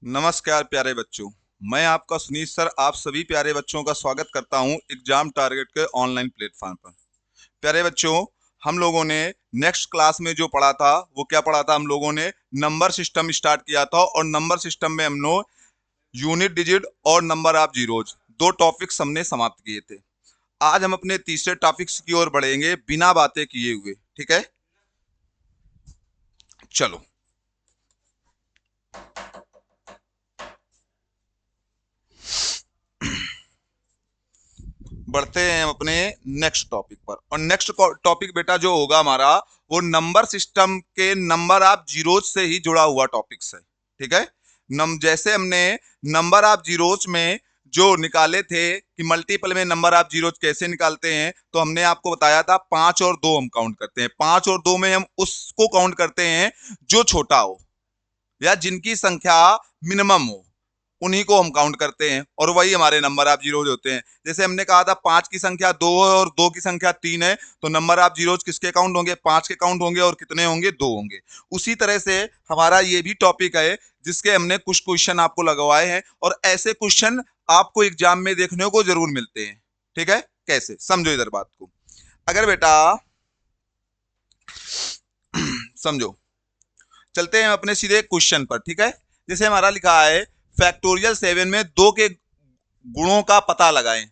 नमस्कार प्यारे बच्चों। मैं आपका सुनील सर आप सभी प्यारे बच्चों का स्वागत करता हूं एग्जाम टारगेट के ऑनलाइन प्लेटफॉर्म पर। प्यारे बच्चों, हम लोगों ने नेक्स्ट क्लास में जो पढ़ा था वो क्या पढ़ा था? हम लोगों ने नंबर सिस्टम स्टार्ट किया था और नंबर सिस्टम में हम लोग यूनिट डिजिट और नंबर ऑफ जीरोज दो टॉपिक्स हमने समाप्त किए थे। आज हम अपने तीसरे टॉपिक्स की ओर बढ़ेंगे बिना बातें किए हुए। ठीक है, चलो बढ़ते हैं हम अपने नेक्स्ट टॉपिक पर। और नेक्स्ट टॉपिक बेटा जो होगा हमारा वो नंबर सिस्टम के नंबर ऑफ जीरोज से ही जुड़ा हुआ टॉपिक्स है। ठीक है, जैसे हमने नंबर ऑफ जीरोज में जो निकाले थे कि मल्टीपल में नंबर ऑफ जीरोज कैसे निकालते हैं, तो हमने आपको बताया था 5 और 2 हम काउंट करते हैं। 5 और 2 में हम उसको काउंट करते हैं जो छोटा हो या जिनकी संख्या मिनिमम हो, उन्हीं को हम काउंट करते हैं और वही हमारे नंबर ऑफ जीरोज होते हैं। जैसे हमने कहा था 5 की संख्या 2 है और 2 की संख्या 3 है, तो नंबर ऑफ जीरोज किसके काउंट होंगे? 5 के काउंट होंगे। और कितने होंगे? 2 होंगे। उसी तरह से हमारा ये भी टॉपिक है जिसके हमने कुछ क्वेश्चन आपको लगवाए हैं और ऐसे क्वेश्चन आपको एग्जाम में देखने को जरूर मिलते हैं। ठीक है, कैसे? समझो इधर बात को। अगर बेटा समझो, चलते हैं अपने सीधे क्वेश्चन पर। ठीक है, जैसे हमारा लिखा है फैक्टोरियल 7 में 2 के गुणों का पता लगाएं।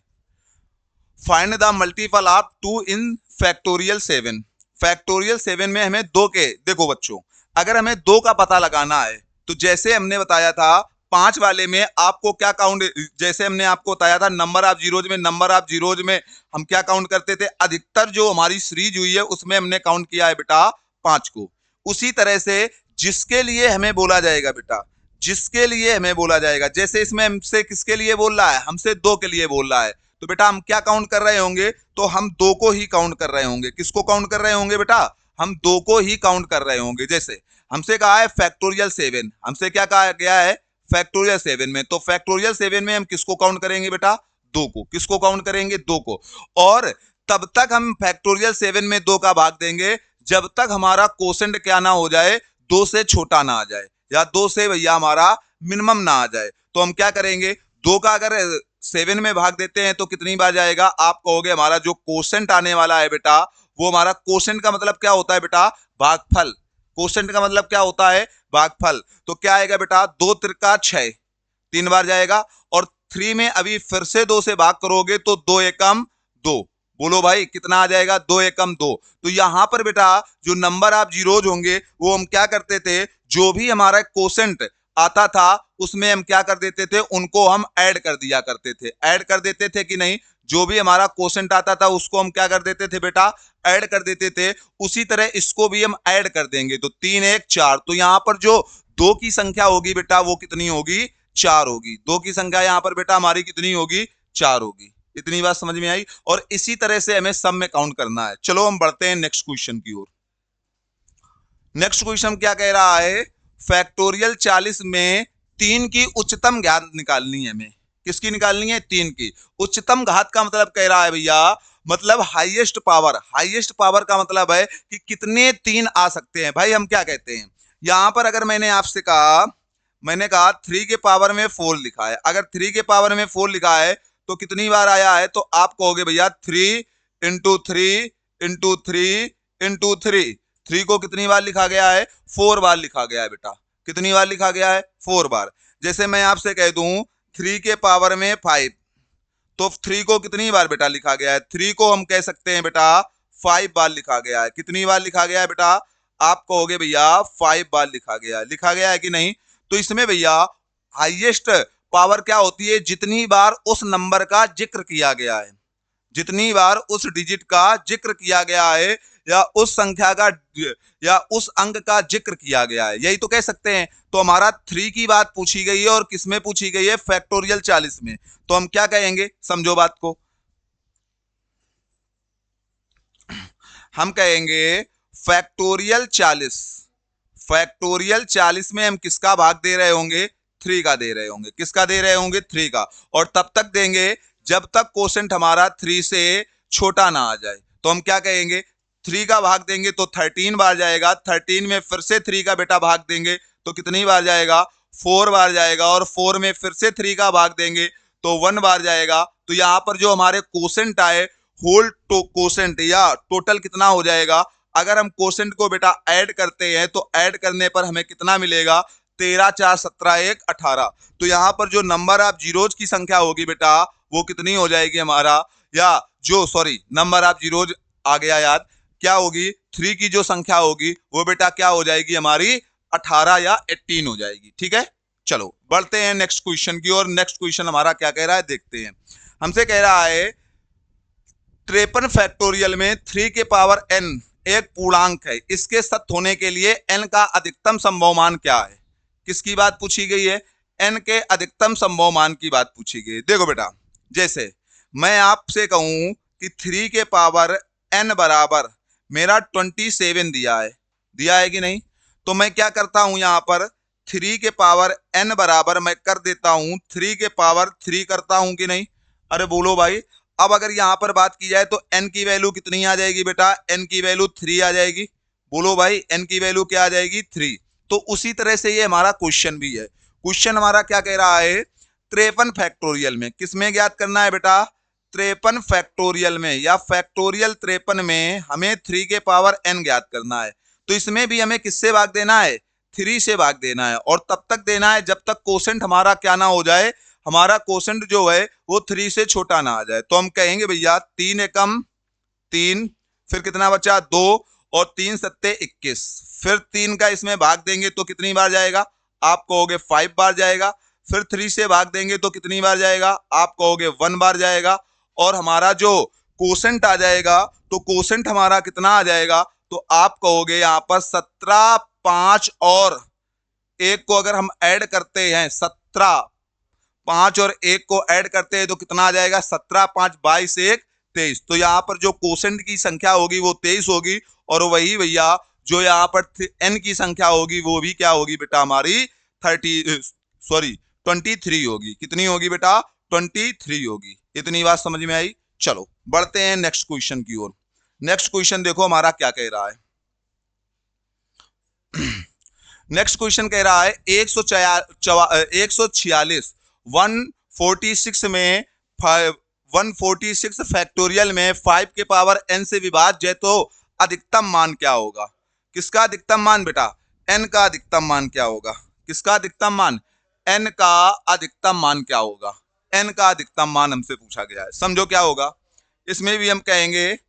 Find the multiple of 2 in factorial 7। Factorial 7 में हमें 2 के, देखो बच्चों, अगर हमें 2 का पता लगाना है तो जैसे हमने बताया था 5 वाले में आपको क्या काउंट, जैसे हमने आपको बताया था नंबर ऑफ जीरोज में, नंबर ऑफ जीरोज में हम क्या काउंट करते थे? अधिकतर जो हमारी सीरीज हुई है उसमें हमने काउंट किया है बेटा 5 को। उसी तरह से जिसके लिए हमें बोला जाएगा बेटा, जिसके लिए हमें बोला जाएगा, जैसे इसमें हमसे किसके लिए बोल रहा है? हमसे 2 के लिए बोल रहा है, तो बेटा हम क्या काउंट कर रहे होंगे? तो हम 2 को ही काउंट कर रहे होंगे। किसको काउंट कर रहे होंगे बेटा? हम 2 को ही काउंट कर रहे होंगे। जैसे हमसे कहा है फैक्टोरियल 7, हमसे क्या कहा गया है? फैक्टोरियल 7 में, तो फैक्टोरियल 7 में हम किसको काउंट करेंगे बेटा? 2 को। किसको काउंट करेंगे? 2 को। और तब तक हम फैक्टोरियल 7 में 2 का भाग देंगे जब तक हमारा कोसेंट क्या ना हो जाए? 2 से छोटा ना आ जाए या 2 से भैया हमारा मिनिमम ना आ जाए। तो हम क्या करेंगे? 2 का अगर 7 में भाग देते हैं तो कितनी बार जाएगा? आप कहोगे हमारा जो कोसेंट आने वाला है बेटा, वो हमारा कोसेंट का मतलब क्या होता है बेटा? भागफल। कोसेंट का मतलब क्या होता है? भागफल। तो क्या आएगा बेटा? 2 त्रिका 6, 3 बार जाएगा। और 3 में अभी फिर से 2 से भाग करोगे तो 2 एकम 2। बोलो भाई कितना आ जाएगा? 2 एकम 2। तो यहां पर बेटा जो नंबर ऑफ जीरोज होंगे वो हम क्या करते थे? जो भी हमारा कोसेंट आता था उसमें हम क्या कर देते थे? उनको हम ऐड कर दिया करते थे। ऐड कर देते थे कि नहीं? जो भी हमारा कोसेंट आता था उसको हम क्या कर देते थे बेटा? ऐड कर देते थे। उसी तरह इसको भी हम ऐड कर देंगे तो 3 1 4। तो यहां पर जो 2 की संख्या होगी बेटा वो कितनी होगी? 4 होगी। 2 की संख्या यहां पर बेटा हमारी कितनी होगी? 4 होगी। इतनी बात समझ में आई? और इसी तरह से हमें सब में काउंट करना है। चलो हम बढ़ते हैं नेक्स्ट क्वेश्चन की ओर। नेक्स्ट क्वेश्चन क्या कह रहा है? फैक्टोरियल 40 में 3 की उच्चतम घात निकालनी है हमें। किसकी निकालनी है? 3 की। उच्चतम घात का मतलब कह रहा है भैया, मतलब हाईएस्ट पावर। हाईएस्ट पावर का मतलब है कि कितने 3 आ सकते हैं। भाई हम क्या कहते हैं यहां पर? अगर मैंने आपसे कहा, मैंने कहा 3 के पावर में 4 लिखा है, अगर 3 के पावर में 4 लिखा है तो कितनी बार आया है? तो आप कहोगे भैया 3 इंटू 3 इंटू 3 इंटू 3। 3 को कितनी बार लिखा गया है? 4 बार लिखा गया है बेटा। कितनी बार लिखा गया है? 4 बार। जैसे मैं आपसे कह दूं 3 के पावर में 5, तो 3 को कितनी बार बेटा लिखा गया है? 3 को हम कह सकते हैं बेटा 5 बार लिखा गया है। कितनी बार लिखा गया है बेटा? आप कहोगे भैया 5 बार लिखा गया है। लिखा गया है कि नहीं? तो इसमें भैया हाईएस्ट पावर क्या होती है? जितनी बार उस नंबर का जिक्र किया गया है, जितनी बार उस डिजिट का जिक्र किया गया है या उस संख्या का या उस अंक का जिक्र किया गया है, यही तो कह सकते हैं। तो हमारा 3 की बात पूछी गई है और किसमें पूछी गई है? फैक्टोरियल 40 में। तो हम क्या कहेंगे? समझो बात को। हम कहेंगे फैक्टोरियल 40। फैक्टोरियल 40 में हम किसका भाग दे रहे होंगे? 3 का दे रहे होंगे। किसका दे रहे होंगे? 3 का। और तब तक देंगे जब तक कोसेंट हमारा 3 से छोटा ना आ जाए। तो हम क्या कहेंगे? 3 का भाग देंगे तो 13 बार जाएगा। 13 में फिर से 3 का बेटा भाग देंगे तो कितनी बार जाएगा? 4 बार जाएगा, और 4 में फिर से 3 का भाग देंगे तो 1 बार जाएगा। तो यहाँ पर जो हमारे कोसेंट आए, होल कोसेंट या टोटल कितना हो जाएगा, अगर हम कोसेंट को बेटा ऐड करते हैं तो ऐड करने पर हमें कितना मिलेगा, 13 4 17 1 18। तो यहाँ पर जो नंबर ऑफ जीरोज की संख्या होगी बेटा वो कितनी हो जाएगी हमारा, या जो सॉरी नंबर ऑफ जीरोज आ गया याद, क्या होगी, 3 की जो संख्या होगी वो बेटा क्या हो जाएगी हमारी, 18 या 18 हो जाएगी। ठीक है, चलो बढ़ते हैं नेक्स्ट क्वेश्चन की ओर। नेक्स्ट क्वेश्चन हमारा क्या कह रहा है देखते हैं। हमसे कह रहा है 53 फैक्टोरियल में 3 के पावर n एक पूर्णांक है, इसके सत्य होने के लिए n का अधिकतम संभव मान क्या है। किसकी बात पूछी गई है, n के अधिकतम संभव मान की बात पूछी गई है। देखो बेटा, जैसे मैं आपसे कहूं कि 3 के पावर n बराबर मेरा 27 दिया है कि नहीं, तो मैं क्या करता हूं, यहां पर 3 के पावर n बराबर मैं कर देता हूं 3 के पावर 3 करता हूं कि नहीं। अरे बोलो भाई, अब अगर यहां पर बात की जाए तो n की वैल्यू कितनी आ जाएगी बेटा, n की वैल्यू 3 आ जाएगी। बोलो भाई, n की वैल्यू क्या आ जाएगी, 3। तो उसी तरह से ये हमारा क्वेश्चन भी है। क्वेश्चन हमारा क्या कह रहा है, 53 फैक्टोरियल में, किसमें ज्ञात करना है बेटा, 53 फैक्टोरियल में या फैक्टोरियल 53 में हमें 3 के पावर n ज्ञात करना है। तो इसमें भी हमें किससे भाग देना है, 3 से भाग देना है, और तब तक देना है जब तक कोसेंट हमारा क्या ना हो जाए, हमारा कोसेंट जो है वो 3 से छोटा ना आ जाए। तो हम कहेंगे भैया 3 एकम 3, फिर कितना बचा 2, और 3 सत्ते 21, फिर 3 का इसमें भाग देंगे तो कितनी बार जाएगा, आप कहोगे 5 बार जाएगा। फिर 3 से भाग देंगे तो कितनी बार जाएगा, आप कहोगे 1 बार जाएगा। और हमारा जो कोसेंट आ जाएगा, तो कोसेंट हमारा कितना आ जाएगा, तो आप कहोगे यहाँ पर 17, 5 और 1 को अगर हम ऐड करते हैं, 17, 5 और 1 को ऐड करते हैं तो कितना आ जाएगा, 17, 5, 22, 1, 23। तो यहाँ पर जो कोसेंट की संख्या होगी वो 23 होगी, और वही भैया जो यहाँ पर n की संख्या होगी वो भी क्या होगी बेटा हमारी 23 होगी। कितनी होगी बेटा, 23 होगी। इतनी बात समझ में आई। चलो बढ़ते हैं नेक्स्ट क्वेश्चन की ओर। नेक्स्ट क्वेश्चन देखो हमारा क्या कह रहा है। नेक्स्ट क्वेश्चन कह रहा है 146 146 में 146 फैक्टोरियल में 5 के पावर n से विभाज्य है तो अधिकतम मान क्या होगा। किसका अधिकतम मान बेटा, n का अधिकतम मान क्या होगा, किसका अधिकतम मान, n का अधिकतम मान क्या होगा, n का अधिकतम मान हमसे पूछा गया है। समझो क्या होगा, इसमें भी हम कहेंगे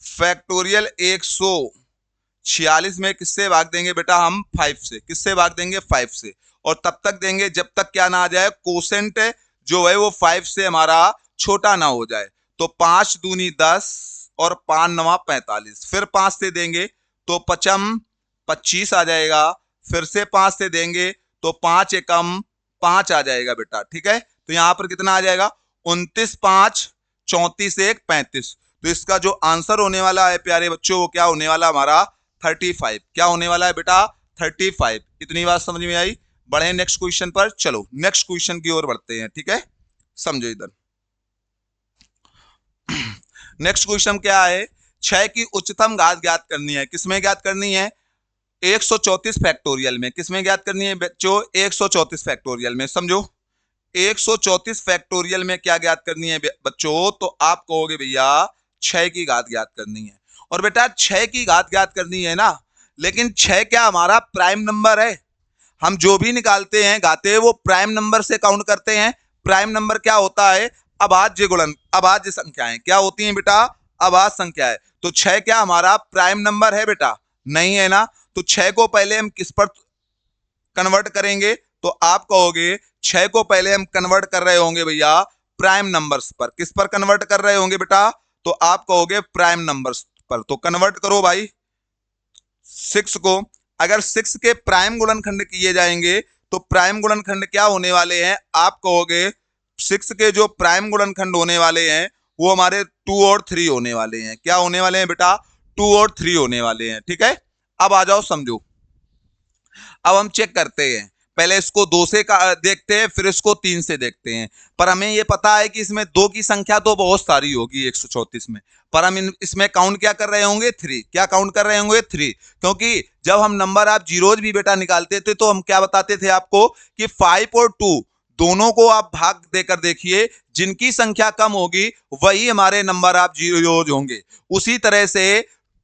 फैक्टोरियल 146 में किससे भाग देंगे बेटा हम, 5 से। किससे भाग देंगे, 5 से, और तब तक देंगे जब तक क्या ना आ जाए, कोसेंट जो है वो 5 से हमारा छोटा ना हो जाए। तो 5 दूनी 10 और 5 नवा 45, फिर 5 से देंगे तो 55 25 आ जाएगा, फिर से 5 से देंगे तो 5 एकम 5 आ जाएगा बेटा। ठीक है, तो यहाँ पर कितना आ जाएगा, 29 5 34 1 35। तो इसका जो आंसर होने वाला है प्यारे बच्चों वो क्या होने वाला हमारा 35। क्या होने वाला है बेटा 35। इतनी बात समझ में आई। बढ़े नेक्स्ट क्वेश्चन पर। चलो नेक्स्ट क्वेश्चन की ओर बढ़ते हैं। ठीक है, समझो इधर। नेक्स्ट क्वेश्चन क्या है, 6 की उच्चतम घात ज्ञात करनी है। किसमें ज्ञात करनी है, 134 फैक्टोरियल में। किसमें ज्ञात करनी है बच्चों, 134 फैक्टोरियल में। समझो 134 फैक्टोरियल में क्या ज्ञात करनी है बच्चों, तो आप कहोगे भैया 6 की घात ज्ञात करनी है। और बेटा 6 की घात ज्ञात करनी है ना, लेकिन 6 क्या हमारा प्राइम नंबर है। हम जो भी निकालते हैं घाते वो प्राइम नंबर से काउंट करते हैं। प्राइम नंबर क्या होता है, अभाज्य गुणन, अभाज्य संख्याएं क्या होती हैं बेटा, अभाज्य संख्याएं। तो 6 क्या हमारा प्राइम नंबर है बेटा, नहीं है ना। तो 6 को पहले हम किस पर कन्वर्ट करेंगे, तो आप कहोगे 6 को पहले हम कन्वर्ट कर रहे होंगे भैया प्राइम नंबर्स पर। किस पर कन्वर्ट कर रहे होंगे बेटा, तो आप कहोगे प्राइम नंबर्स पर। तो कन्वर्ट करो भाई 6 को। अगर 6 के प्राइम गुणनखंड किए जाएंगे तो प्राइम गुणनखंड क्या होने वाले हैं, आप कहोगे 6 के जो प्राइम गुणनखंड होने वाले हैं वो हमारे 2 और 3 होने वाले हैं। क्या होने वाले हैं बेटा, 2 और 3 होने वाले हैं। ठीक है, अब आ जाओ समझो। अब हम चेक करते हैं पहले इसको 2 से देखते हैं, फिर इसको 3 से देखते हैं। पर हमें ये पता है कि इसमें 2 की संख्या तो बहुत सारी होगी 134 में, पर हम इसमें काउंट क्या कर रहे होंगे 3। क्या काउंट कर रहे होंगे 3, क्योंकि जब हम नंबर आप जीरोज भी बेटा निकालते थे तो हम क्या बताते थे आपको कि 5 और 2 दोनों को आप भाग देकर देखिए, जिनकी संख्या कम होगी वही हमारे नंबर आप जीरोज होंगे। उसी तरह से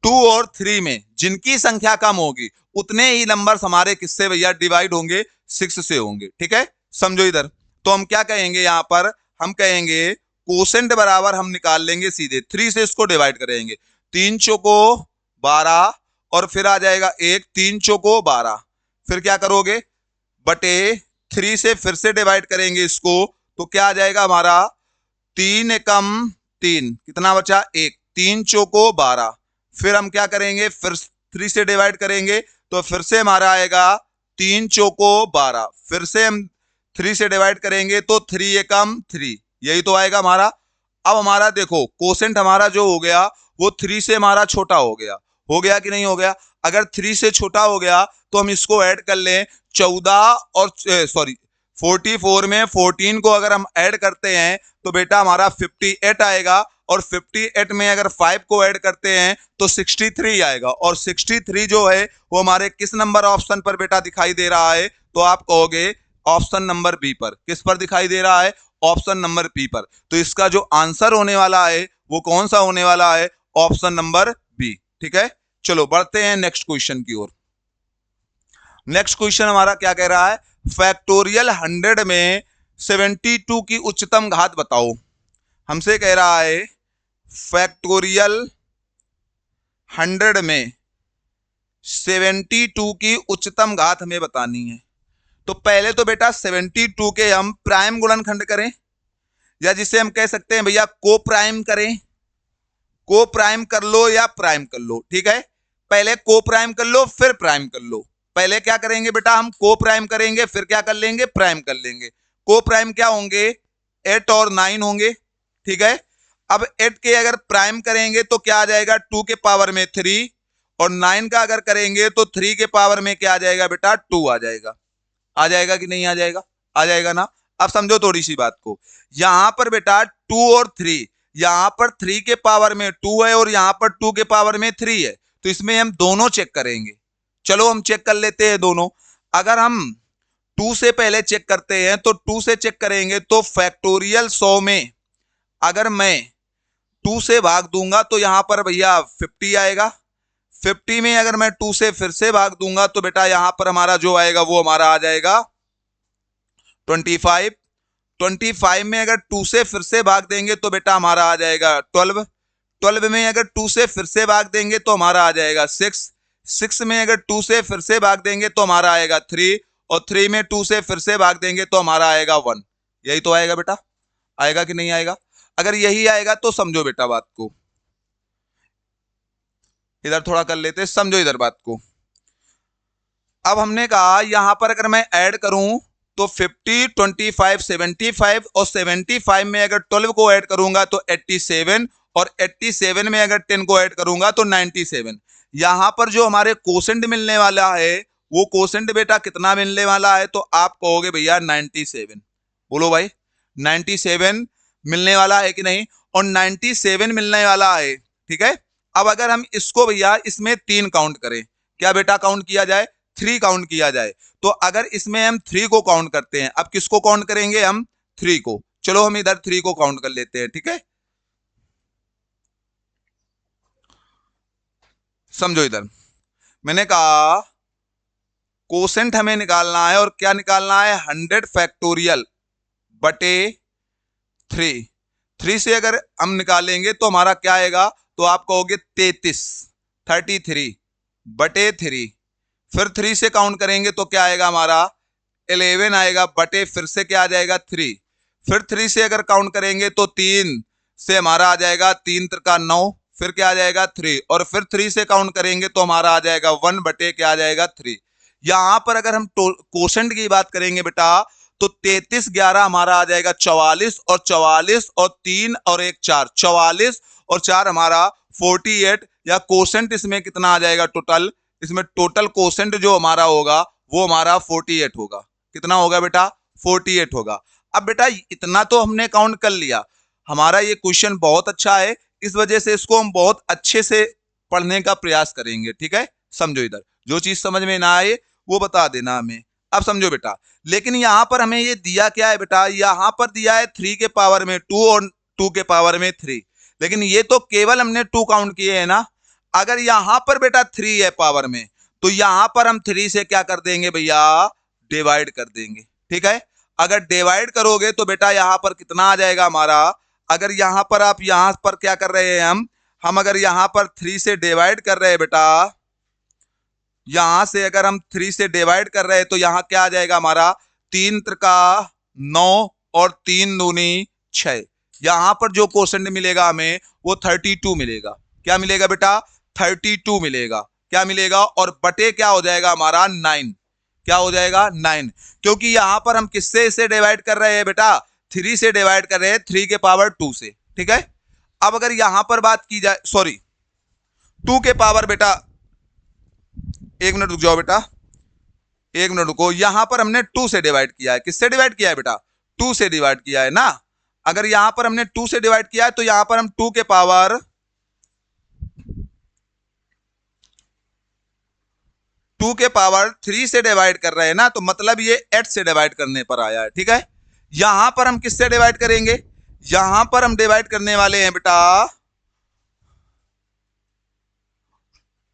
2 और 3 में जिनकी संख्या कम होगी उतने ही नंबर हमारे किससे भैया डिवाइड होंगे, 6 से होंगे। ठीक है, समझो इधर। तो हम क्या कहेंगे यहां पर, हम कहेंगे कोसेंट बराबर हम निकाल लेंगे सीधे 3 से इसको डिवाइड करेंगे। 3 चौको 12 और फिर आ जाएगा 1, 3 चौको 12, फिर क्या करोगे बटे 3 से फिर से डिवाइड करेंगे इसको, तो क्या आ जाएगा हमारा 3 एकम 3, कितना बचा 1, 3 चौको 12, फिर हम क्या करेंगे फिर 3 से डिवाइड करेंगे तो फिर से हमारा आएगा 3 चौको 12, फिर से हम 3 से डिवाइड करेंगे तो 3 एकम 3, यही तो आएगा हमारा। अब हमारा देखो कोसेंट हमारा जो हो गया वो 3 से हमारा छोटा हो गया कि नहीं हो गया। अगर 3 से छोटा हो गया तो हम इसको ऐड कर लें 14 और 44 में 14 को अगर हम ऐड करते हैं तो बेटा हमारा 58 आएगा, और 58 में अगर 5 को ऐड करते हैं तो 63 आएगा, और 63 जो है वो हमारे किस नंबर ऑप्शन पर बेटा दिखाई दे रहा है, तो आप कहोगे ऑप्शन नंबर बी पर। किस पर दिखाई दे रहा है, ऑप्शन नंबर बी पर। तो इसका जो आंसर होने वाला है वो कौन सा होने वाला है, ऑप्शन नंबर बी। ठीक है, चलो बढ़ते हैं नेक्स्ट क्वेश्चन की ओर। नेक्स्ट क्वेश्चन हमारा क्या कह रहा है, फैक्टोरियल 100 में 72 की उच्चतम घात बताओ। हमसे कह रहा है फैक्टोरियल 100 में 72 की उच्चतम घात हमें बतानी है। तो पहले तो बेटा 72 के हम प्राइम गुणनखंड करें, या जिसे हम कह सकते हैं भैया को प्राइम करें। को प्राइम कर लो या प्राइम कर लो, ठीक है। पहले को प्राइम कर लो फिर प्राइम कर लो। पहले क्या करेंगे बेटा, हम को प्राइम करेंगे, फिर क्या कर लेंगे, प्राइम कर लेंगे। को प्राइम क्या होंगे, 8 और 9 होंगे, ठीक है। अब 8 के अगर प्राइम करेंगे तो क्या आ जाएगा, 2 के पावर में 3, और 9 का अगर करेंगे तो 3 के पावर में क्या आ जाएगा बेटा, 2 आ जाएगा। आ जाएगा कि नहीं आ जाएगा, आ जाएगा ना। अब समझो थोड़ी सी बात को, यहां पर बेटा 2 और 3, यहां पर 3 के पावर में 2 है और यहां पर 2 के पावर में 3 है, तो इसमें हम दोनों चेक करेंगे। चलो हम चेक कर लेते हैं दोनों। अगर हम 2 से पहले चेक करते हैं तो 2 से चेक करेंगे तो फैक्टोरियल 100 में अगर मैं 2 से भाग दूंगा तो यहां पर भैया 50 आएगा। 50 में अगर मैं 2 से फिर से भाग दूंगा तो बेटा यहां पर हमारा जो आएगा वो हमारा आ जाएगा 25। 25 में अगर 2 से फिर से भाग देंगे तो बेटा हमारा आ जाएगा 12। 12 में अगर 2 से फिर से भाग देंगे तो हमारा आ जाएगा 6। 6 में अगर 2 से फिर से भाग देंगे तो हमारा आएगा 3, और 3 में 2 से फिर से भाग देंगे तो हमारा आएगा 1। यही तो आएगा बेटा, आएगा कि नहीं आएगा। अगर यही आएगा तो समझो बेटा बात को, इधर थोड़ा कर लेते, समझो इधर बात को। अब हमने कहा यहां पर अगर मैं ऐड करूं तो 50, 25, 75, और 75 में अगर 12 को ऐड करूंगा तो 87, और 87 में अगर 10 को ऐड करूंगा तो 97। यहां पर जो हमारे कोसेंट मिलने वाला है वो कोसेंट बेटा कितना मिलने वाला है, तो आप कहोगे भैया 97। बोलो भाई 97 मिलने वाला है कि नहीं, और 97 मिलने वाला है, ठीक है। अब अगर हम इसको भैया इसमें 3 काउंट करें, क्या बेटा काउंट किया जाए, 3 काउंट किया जाए, तो अगर इसमें हम 3 को काउंट करते हैं, अब किसको काउंट करेंगे हम, 3 को। चलो हम इधर 3 को काउंट कर लेते हैं, ठीक है। समझो इधर मैंने कहा कोसेंट हमें निकालना है, और क्या निकालना है, 100 फैक्टोरियल बटे 3। 3 से अगर हम निकालेंगे तो हमारा क्या आएगा, तो आप कहोगे 33 बटे 3। फिर 3 से काउंट करेंगे तो क्या आएगा हमारा 11 आएगा, बटे फिर से क्या आ जाएगा 3। फिर 3 से अगर काउंट करेंगे तो 3 से हमारा आ जाएगा 3 त्रिका 9, फिर क्या आ जाएगा 3, और फिर 3 से काउंट करेंगे तो हमारा आ जाएगा 1 बटे क्या आ जाएगा 3। यहां पर अगर हम कोसेंट की बात करेंगे बेटा तो 33 11 हमारा आ जाएगा 44, और 44 और 3 और 1 4, 44 और 4 हमारा 48, या कोसेंट इसमें कितना आ जाएगा टोटल, इसमें टोटल कोसेंट जो हमारा होगा वो हमारा 48 होगा। कितना होगा बेटा 48 होगा। अब बेटा इतना तो हमने काउंट कर लिया, हमारा ये क्वेश्चन बहुत अच्छा है, इस वजह से इसको हम बहुत अच्छे से पढ़ने का प्रयास करेंगे, ठीक है। समझो इधर, जो चीज समझ में ना आए वो बता देना हमें। अब समझो बेटा, लेकिन यहां पर हमें ये दिया क्या है बेटा, यहां पर दिया है 3 के पावर में 2 और 2 के पावर में 3, लेकिन ये तो केवल हमने 2 काउंट किए हैं ना। अगर यहां पर बेटा 3 है पावर में, तो यहां पर हम 3 से क्या कर देंगे भैया, डिवाइड कर देंगे, ठीक है। अगर डिवाइड करोगे तो बेटा यहां पर कितना आ जाएगा हमारा, अगर यहां पर आप यहां पर क्या कर रहे हैं, हम अगर यहां पर 3 से डिवाइड कर रहे हैं बेटा, यहां से अगर हम 3 से डिवाइड कर रहे हैं तो यहां क्या आ जाएगा हमारा, 3 त्रिका 9 और 3 दूनी 6। यहां पर जो क्वोशंट मिलेगा हमें वो 32 मिलेगा। क्या मिलेगा बेटा, 32 मिलेगा। क्या मिलेगा, और बटे क्या हो जाएगा हमारा 9। क्या हो जाएगा 9, क्योंकि यहां पर हम किससे इसे डिवाइड कर रहे हैं बेटा, 3 से डिवाइड कर रहे हैं, 3 के पावर 2 से, ठीक है। अब अगर यहां पर बात की जाए, सॉरी 2 के पावर बेटा, एक मिनट रुक जाओ बेटा, एक मिनट रुको, यहां पर हमने 2 से डिवाइड किया है, किससे डिवाइड किया है बेटा, 2 से डिवाइड किया है ना। अगर यहां पर हमने 2 से डिवाइड किया है तो यहां पर हम 2 के पावर 3 से डिवाइड कर रहे हैं ना, तो मतलब ये 8 से डिवाइड करने पर आया है, ठीक है। यहां पर हम किससे डिवाइड करेंगे, यहां पर हम डिवाइड करने वाले हैं बेटा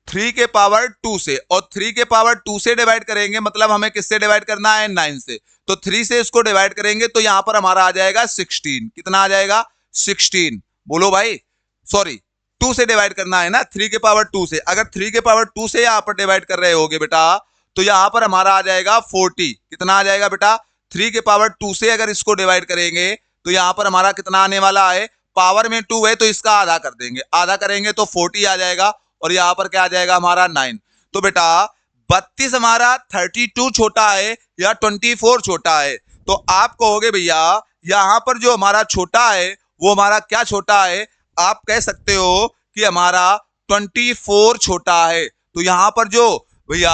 3 के पावर 2 से, और 3 के पावर 2 से डिवाइड करेंगे मतलब हमें किससे डिवाइड करना है, 9 से। तो 3 से इसको डिवाइड करेंगे तो यहां पर हमारा आ जाएगा 16। कितना आ जाएगा 16, बोलो भाई, सॉरी 2 से डिवाइड करना है ना, 3 के पावर 2 से। अगर 3 के पावर 2 से यहां पर डिवाइड कर रहे होगे बेटा तो यहां पर हमारा आ जाएगा 40। कितना आ जाएगा बेटा, 3 के पावर 2 से अगर इसको डिवाइड करेंगे तो यहां पर हमारा कितना आने वाला है, पावर में 2 है तो इसका आधा कर देंगे, आधा करेंगे तो 40 आ जाएगा, और यहां पर क्या आ जाएगा हमारा 9। तो बेटा 32 हमारा 32 छोटा है या 24 छोटा है, तो आप कहोगे भैया यहां पर जो हमारा छोटा है वो हमारा क्या छोटा है, आप कह सकते हो कि हमारा 24 छोटा है। तो यहां पर जो भैया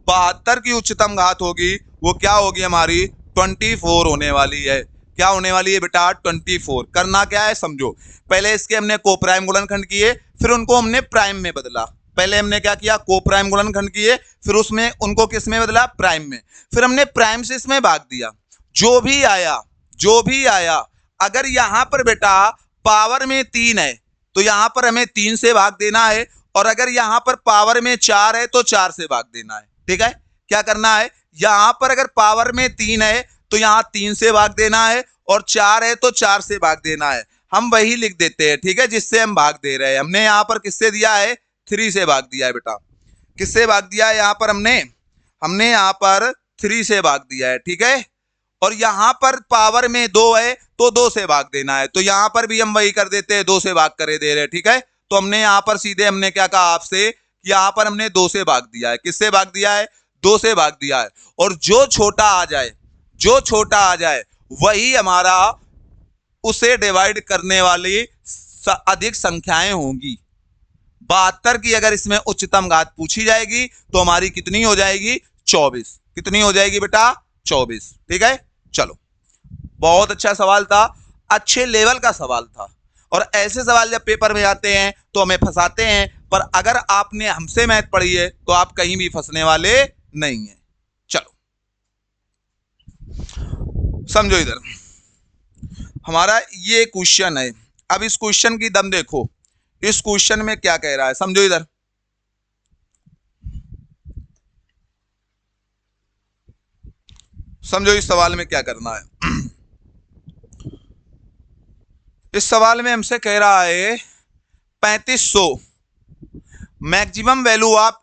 72 की उच्चतम घात होगी वो क्या होगी हमारी 24 होने वाली है। क्या होने वाली है बेटा 24। करना क्या है समझो, पहले इसके हमने कोप्राइम गुणनखंड किए, फिर उनको हमने प्राइम में बदला। पहले हमने क्या किया, कोप्राइम गुणनखंड किए, फिर उसमें उनको किस में बदला, प्राइम में। फिर हमने प्राइम से इसमें भाग दिया, जो भी आया अगर यहां पर बेटा पावर में 3 है तो यहां पर हमें 3 से भाग देना है, और अगर यहां पर पावर में 4 है तो 4 से भाग देना है, ठीक है। क्या करना है, यहां पर अगर पावर में 3 है तो यहां 3 से भाग देना है, और 4 है तो 4 से भाग देना है। हम वही लिख देते हैं, ठीक है, जिससे हम भाग दे रहे हैं। हमने यहां पर किससे दिया है, 3 से भाग दिया है बेटा। किससे भाग दिया है यहां पर हमने यहां पर 3 से भाग दिया है, ठीक है। और यहां पर पावर में 2 है तो 2 से भाग देना है, तो यहां पर भी हम वही कर देते हैं, 2 से भाग करे दे रहे हैं, ठीक है। तो हमने यहां पर सीधे हमने क्या कहा आपसे, यहां पर हमने 2 से भाग दिया है। किससे भाग दिया है, 2 से भाग दिया है। और जो छोटा आ जाए वही हमारा उसे डिवाइड करने वाली अधिक संख्याएं होंगी। 72 की अगर इसमें उच्चतम घात पूछी जाएगी तो हमारी कितनी हो जाएगी 24। कितनी हो जाएगी बेटा 24, ठीक है। चलो, बहुत अच्छा सवाल था, अच्छे लेवल का सवाल था, और ऐसे सवाल जब पेपर में आते हैं तो हमें फंसाते हैं, पर अगर आपने हमसे मैथ पढ़ी है तो आप कहीं भी फंसने वाले नहीं है। चलो समझो, इधर हमारा ये क्वेश्चन है। अब इस क्वेश्चन की दम देखो, इस क्वेश्चन में क्या कह रहा है, समझो इधर। समझो इस सवाल में क्या करना है। इस सवाल में हमसे कह रहा है 3500 maximum value of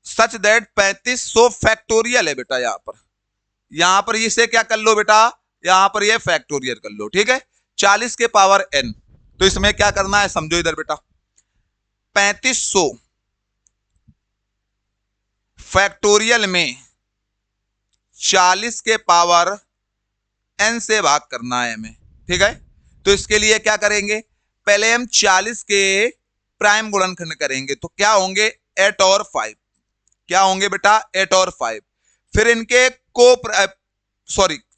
such that 3500 factorial है बेटा। यहां पर इसे क्या कर लो बेटा, यहां पर ये फैक्टोरियल कर लो, ठीक है। 40 के पावर n, तो इसमें क्या करना है समझो इधर बेटा, 3500 फैक्टोरियल में 40 के पावर n से भाग करना है हमें, ठीक है। तो इसके लिए क्या करेंगे, पहले हम 40 के प्राइम गुणनखंड करेंगे, तो क्या होंगे 8 और 5। क्या होंगे बेटा 8 और 5। फिर इनके को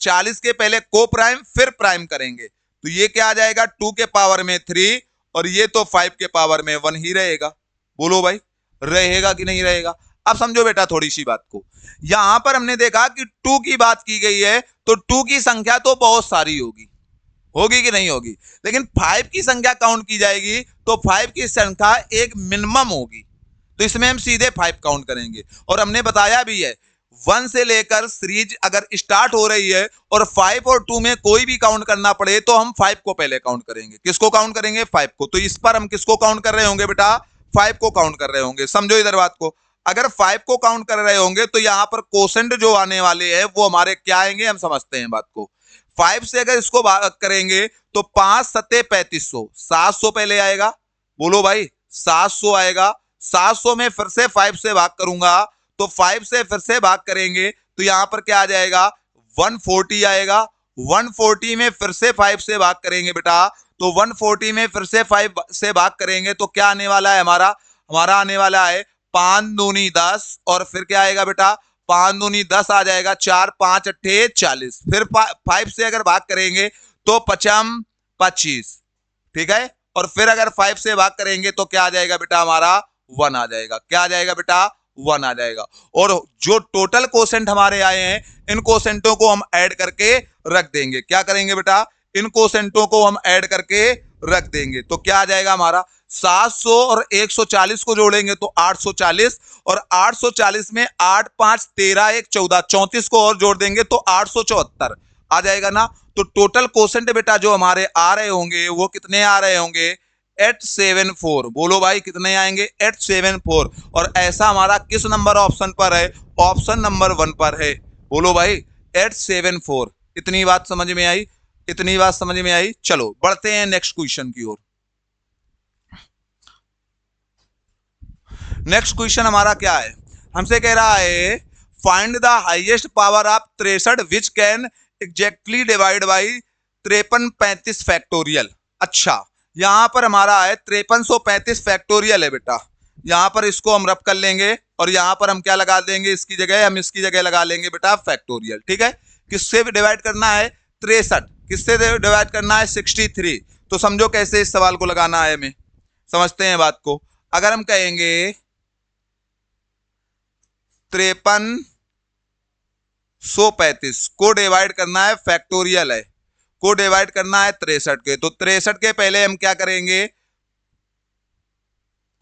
40 के पहले को प्राइम फिर प्राइम करेंगे तो ये क्या आ जाएगा 2 के पावर में 3 और ये तो 5 के पावर में 1 ही रहेगा। बोलो भाई रहेगा कि नहीं रहेगा। अब समझो बेटा थोड़ी सी बात को, यहां पर हमने देखा कि 2 की बात की गई है तो 2 की संख्या तो बहुत सारी होगी कि नहीं होगी, लेकिन 5 की संख्या काउंट की जाएगी तो 5 की संख्या एक मिनिमम होगी, तो इसमें हम सीधे 5 काउंट करेंगे। और हमने बताया भी है 1 से लेकर सीरीज अगर स्टार्ट हो रही है और 5 और 2 में कोई भी काउंट करना पड़े तो हम 5 को पहले काउंट करेंगे। किसको काउंट करेंगे 5 को। तो इस पर हम किसको काउंट कर रहे होंगे बेटा 5 को काउंट कर रहे होंगे। समझो इधर बात को, अगर 5 को काउंट कर रहे होंगे तो यहां पर कोसेंट जो आने वाले हैं वो हमारे क्या आएंगे, हम समझते हैं बात को। 5 से अगर इसको करेंगे तो 5 सत्ते 3500, 700 पहले आएगा। बोलो भाई 700 आएगा। 700 में फिर से 5 से भाग करूंगा तो 5 से फिर से भाग करेंगे तो यहां पर क्या आ जाएगा 140 आएगा। 140 में फिर से 5 से भाग करेंगे बेटा तो 140 में फिर से 5 से भाग करेंगे तो क्या आने वाला है हमारा आने वाला है 5 दूनी 10 और फिर क्या आएगा बेटा 5 दूनी 10 आ जाएगा, 4 5 अट्ठे 40। फिर 5 से अगर भाग करेंगे तो 55 25, ठीक है। और फिर अगर 5 से भाग करेंगे तो क्या आ जाएगा बेटा हमारा 1 आ जाएगा। क्या आ जाएगा बेटा 1 आ जाएगा। और जो टोटल कोसेंट हमारे आए हैं इन कोसेंटों को हम ऐड करके रख देंगे। क्या करेंगे बेटा इन कोसेंटों को हम ऐड करके रख देंगे तो क्या आ जाएगा हमारा 700 और 140 को जोड़ेंगे तो 840 और 840 में 8 5 13 1 14 34 को और जोड़ देंगे तो 874 आ जाएगा ना। तो टोटल कोसेंट बेटा जो हमारे आ रहे होंगे वो कितने आ रहे होंगे 874। बोलो भाई कितने आएंगे 874। और ऐसा हमारा किस नंबर ऑप्शन पर है, ऑप्शन नंबर 1 पर है। बोलो भाई 874। इतनी बात समझ में आई, इतनी बात समझ में आई। चलो बढ़ते हैं नेक्स्ट क्वेश्चन की ओर। नेक्स्ट क्वेश्चन हमारा क्या है, हमसे कह रहा है find the highest power of 63 which can exactly divide by 53 35 factorial. अच्छा यहां पर हमारा है 5335 फैक्टोरियल है बेटा, यहां पर इसको हम रब कर लेंगे और यहां पर हम क्या लगा देंगे इसकी जगह, हम इसकी जगह लगा लेंगे बेटा फैक्टोरियल। ठीक है, किससे डिवाइड करना है 63, किससे डिवाइड करना है 63। तो समझो कैसे इस सवाल को लगाना है, हमें समझते हैं बात को। अगर हम कहेंगे 5335 को डिवाइड करना है, फैक्टोरियल है, को डिवाइड करना है 63 के, तो 63 के पहले हम क्या करेंगे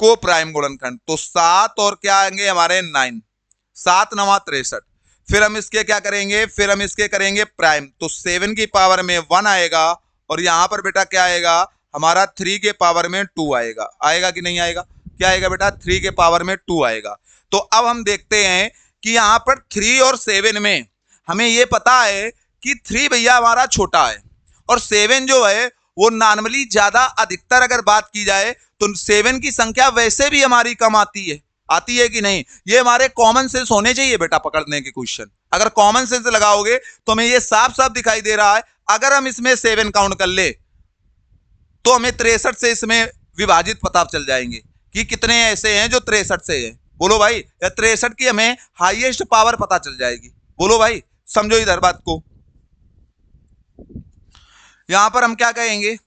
को प्राइम गुणनखंड, तो 7 और क्या आएंगे हमारे 9, 7 9 63। फिर हम इसके क्या करेंगे, फिर हम इसके करेंगे प्राइम, तो 7 की पावर में 1 आएगा और यहां पर बेटा क्या आएगा हमारा 3 के पावर में 2 आएगा। आएगा कि नहीं आएगा, क्या आएगा बेटा 3 के पावर में 2 आएगा। तो अब हम देखते हैं कि यहां पर 3 और 7 में हमें यह पता है कि 3 भैया हमारा छोटा है और 7 जो है वो नॉर्मली ज्यादा, अधिकतर अगर बात की जाए तो 7 की संख्या वैसे भी हमारी कम आती है कि नहीं। ये हमारे कॉमन सेंस होने चाहिए बेटा पकड़ने के क्वेश्चन। अगर कॉमन सेंस लगाओगे तो हमें ये साफ साफ दिखाई दे रहा है, अगर हम इसमें 7 काउंट कर ले तो हमें 63 से इसमें विभाजित पता चल जाएंगे कि कितने ऐसे हैं जो 63 से हैं। बोलो भाई 63 की हमें हाईएस्ट पावर पता चल जाएगी। बोलो भाई समझो इधर बात को। यहां पर हम क्या कहेंगे,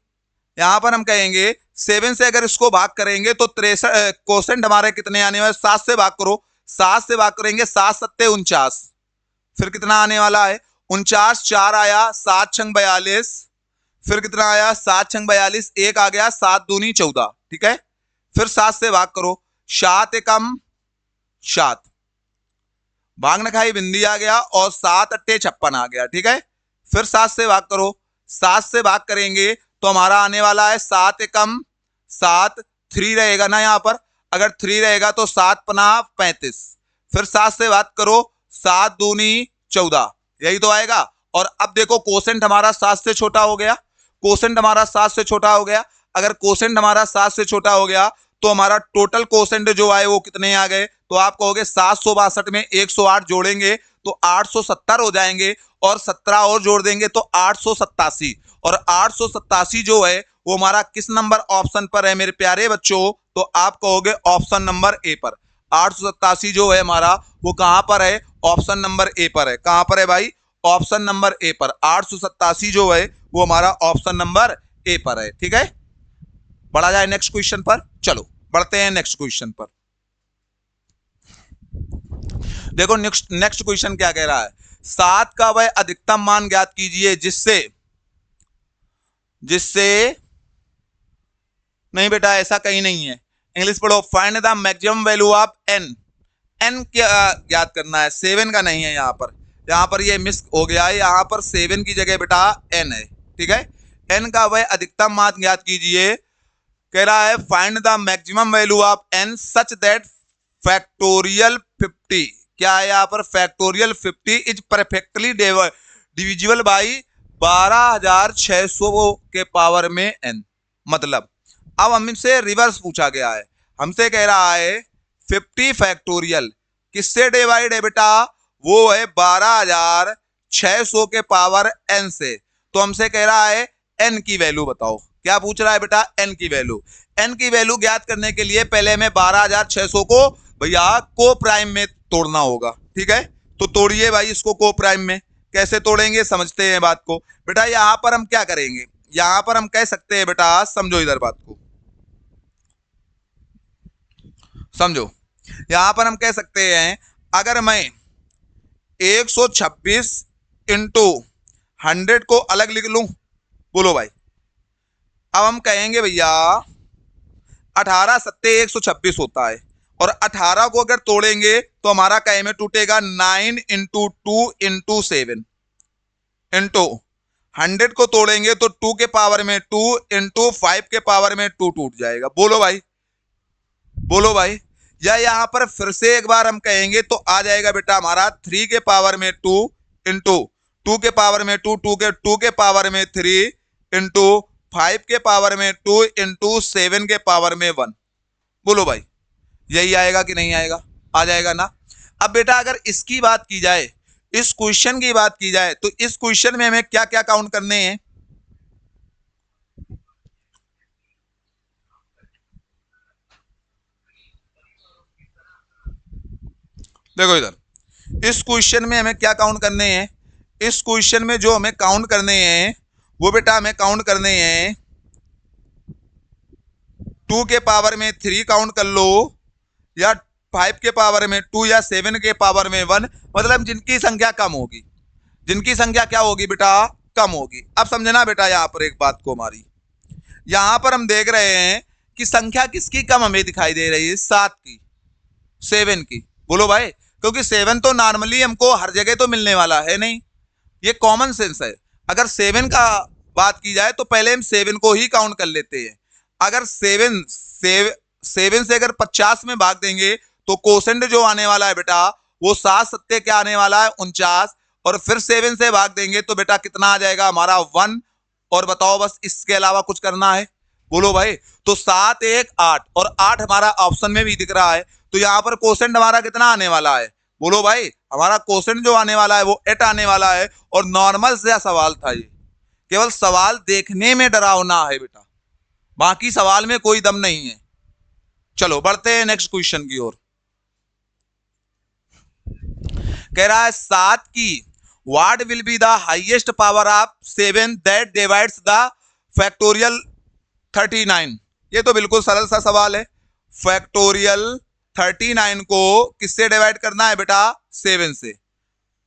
यहां पर हम कहेंगे 7 से अगर इसको भाग करेंगे तो 63 कोसेंट हमारे कितने आने वाले, 7 से भाग करो, 7 से भाग करेंगे 7 7 49, फिर कितना आने वाला है 49, 4 आया 7 6 42, फिर कितना आया 7 6 42, 1 आ गया 7 दूनी 14। ठीक है, फिर 7 से भाग करो, 7 एकम 7, भाग न खाई बिंदी आ गया और 7 8 56 आ गया। ठीक है, फिर 7 से भाग करो, 7 से भाग करेंगे तो हमारा आने वाला है 7 एकम 7, 3 रहेगा ना यहाँ पर, अगर 3 रहेगा तो 7 पना 35, फिर 7 से भाग करो 7 दूनी 14, यही तो आएगा। और अब देखो कोसेंट हमारा 7 से छोटा हो गया, कोसेंट हमारा 7 से छोटा हो गया। अगर कोसेंट हमारा 7 से छोटा हो गया तो हमारा टोटल कोसेंट जो आए वो कितने आ गए, तो आप कहोगे 762 में 108 जोड़ेंगे तो 870 हो जाएंगे और 17 और जोड़ देंगे तो 887, और 887 जो है वो हमारा किस नंबर ऑप्शन पर है मेरे प्यारे बच्चों, तो आप कहोगे ऑप्शन नंबर ए पर। 887 जो है हमारा वो कहां पर है, ऑप्शन नंबर ए पर है। कहां पर है भाई? ऑप्शन नंबर ए पर। 887 जो है वो हमारा ऑप्शन नंबर ए पर है। ठीक है, बढ़ा जाए नेक्स्ट क्वेश्चन पर। चलो बढ़ते हैं नेक्स्ट क्वेश्चन पर। देखो नेक्स्ट क्वेश्चन क्या कह रहा है, 7 का वह अधिकतम मान ज्ञात कीजिए जिससे जिससे नहीं बेटा ऐसा कहीं नहीं है, इंग्लिश पढ़ो। Find the maximum value of n. N क्या ज्ञात करना है, 7 का नहीं है यहाँ पर ये मिस हो गया है। यहाँ पर 7 की जगह बेटा एन है। ठीक है, एन का वह अधिकतम मान ज्ञात कीजिए। कह रहा है find the maximum value of n such that factorial 50। क्या है यहाँ पर? Factorial 50 is perfectly divisible by 12,600 के पावर में एन। मतलब अब हमसे रिवर्स पूछा गया है, हमसे कह रहा है 50 फैक्टोरियल किससे डिवाइड है बेटा? वो है 12,600 के पावर एन से। तो हमसे कह रहा है एन की वैल्यू बताओ। क्या पूछ रहा है बेटा? एन की वैल्यू। एन की वैल्यू ज्ञात करने के लिए पहले हमें 12,600 को भैया को प्राइम में तोड़ना होगा। ठीक है, तो तोड़िए भाई इसको को प्राइम में। कैसे तोड़ेंगे समझते हैं बात को। बेटा यहां पर हम क्या करेंगे, यहां पर हम कह सकते हैं बेटा, समझो इधर बात को समझो। यहां पर हम कह सकते हैं अगर मैं 126 इंटू 100 को अलग लिख लूं, बोलो भाई। अब हम कहेंगे भैया 18 सत्ते 126 होता है, और 18 को अगर तोड़ेंगे तो हमारा कहे में टूटेगा 9 इंटू 2 इंटू 7 इंटू 100 को तोड़ेंगे तो 2 के पावर में 2 इंटू 5 के पावर में 2 टूट जाएगा। बोलो भाई, बोलो भाई। या यहां पर फिर से एक बार हम कहेंगे तो आ जाएगा बेटा हमारा 3 के पावर में 2 इंटू 2 के पावर में 2 2 के पावर में 3 इंटू 5 के पावर में 2 इंटू 7 के पावर में 1। बोलो भाई, यही आएगा कि नहीं आएगा? आ जाएगा ना। अब बेटा अगर इसकी बात की जाए, इस क्वेश्चन की बात की जाए, तो इस क्वेश्चन में हमें क्या क्या काउंट करने हैं? देखो इधर इस क्वेश्चन में हमें क्या काउंट करने हैं? इस क्वेश्चन में जो हमें काउंट करने हैं वो बेटा हमें काउंट करने हैं 2 के पावर में 3 काउंट कर लो, या 5 के पावर में 2, या 7 के पावर में 1। मतलब जिनकी संख्या कम होगी, जिनकी संख्या क्या होगी बेटा? कम होगी। अब समझना बेटा यहां पर एक बात को हमारी, यहां पर हम देख रहे हैं कि संख्या किसकी कम हमें दिखाई दे रही है? 7 की, 7 की। बोलो भाई, क्योंकि 7 तो नॉर्मली हमको हर जगह तो मिलने वाला है नहीं, ये कॉमन सेंस है। अगर 7 का बात की जाए तो पहले हम 7 को ही काउंट कर लेते हैं। अगर 7 से अगर 50 में भाग देंगे तो कोसेंट जो आने वाला है बेटा वो 7 सत्ते क्या आने वाला है? 49। और फिर 7 से भाग देंगे तो बेटा कितना आ जाएगा हमारा? 1। और बताओ बस, इसके अलावा कुछ करना है? बोलो भाई। तो 7 1 8, और 8 हमारा ऑप्शन में भी दिख रहा है। तो यहां पर कोसेंट हमारा कितना आने वाला है? बोलो भाई, हमारा क्वेश्चन जो आने वाला है वो 8 आने वाला है। और नॉर्मल से सवाल था ये, केवल सवाल देखने में डरावना है बेटा, बाकी सवाल में कोई दम नहीं है। चलो बढ़ते हैं नेक्स्ट क्वेश्चन की ओर। कह रहा है 7 की what will be the highest power of 7 that divides the factorial 39। ये तो बिल्कुल सरल सा सवाल है। फैक्टोरियल 39 को किससे डिवाइड करना है बेटा? 7 से।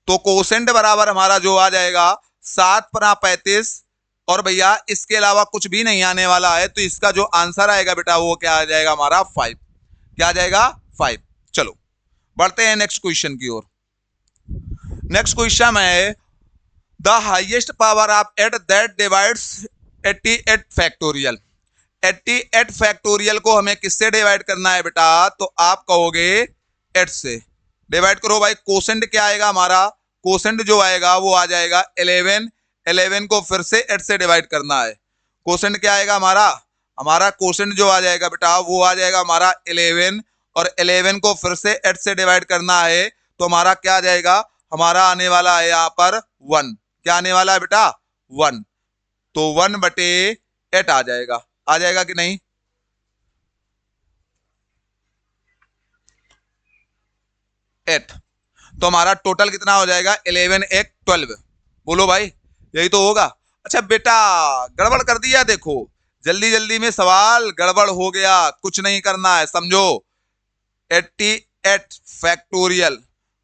तो कोसेंट बराबर हमारा जो आ जाएगा 7 परा 35, और भैया इसके अलावा कुछ भी नहीं आने वाला है। तो इसका जो आंसर आएगा बेटा वो क्या आ जाएगा हमारा? 5। क्या आ जाएगा? 5। चलो बढ़ते हैं नेक्स्ट क्वेश्चन की ओर। नेक्स्ट क्वेश्चन है the highest power of 8 that divides 88 factorial. 88 factorial को हमें किससे डिवाइड करना है बेटा? तो आप कहोगे 8 से। डिवाइड करो भाई। कोसेंट क्या आएगा हमारा? कोसेंट जो आएगा वो आ जाएगा 11। 11 को फिर से 8 से डिवाइड करना है। कोसेंट क्या आएगा हमारा? हमारा कोसेंट जो आ जाएगा बेटा वो आ जाएगा हमारा 11, और 11 को फिर से 8 से डिवाइड करना है। तो हमारा क्या आ जाएगा? हमारा आने वाला है यहाँ पर 1। क्या आने वाला है बेटा? 1। तो 1/8 आ जाएगा। आ जाएगा कि नहीं? तो हमारा टोटल कितना हो जाएगा 11 एक 12। बोलो भाई, यही तो होगा। अच्छा बेटा गड़बड़ कर दिया, देखो जल्दी जल्दी में सवाल गड़बड़ हो गया, कुछ नहीं करना है, समझो। 88 फैक्टोरियल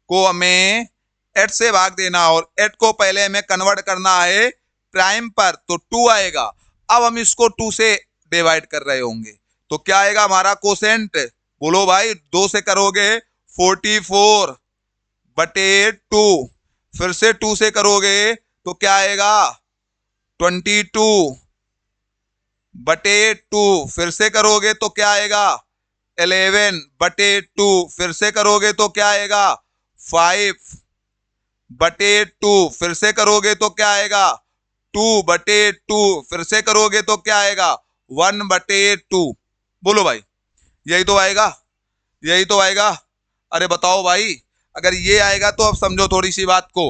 को हमें 8 से भाग देना और 8 को पहले हमें कन्वर्ट करना है प्राइम पर, तो 2 आएगा। अब हम इसको 2 से डिवाइड कर रहे होंगे तो क्या आएगा हमारा कोसेंट? बोलो भाई, 2 से करोगे 44 बटे 2, फिर से 2 से करोगे तो क्या आएगा 22 बटे 2, फिर से करोगे तो क्या आएगा 11 बटे 2, फिर से करोगे तो क्या आएगा 5 बटे 2, फिर से करोगे तो क्या आएगा 2 बटे 2, फिर से करोगे तो क्या आएगा 1 बटे 2। बोलो भाई, यही तो आएगा, यही तो आएगा। अरे बताओ भाई, अगर ये आएगा तो अब समझो थोड़ी सी बात को।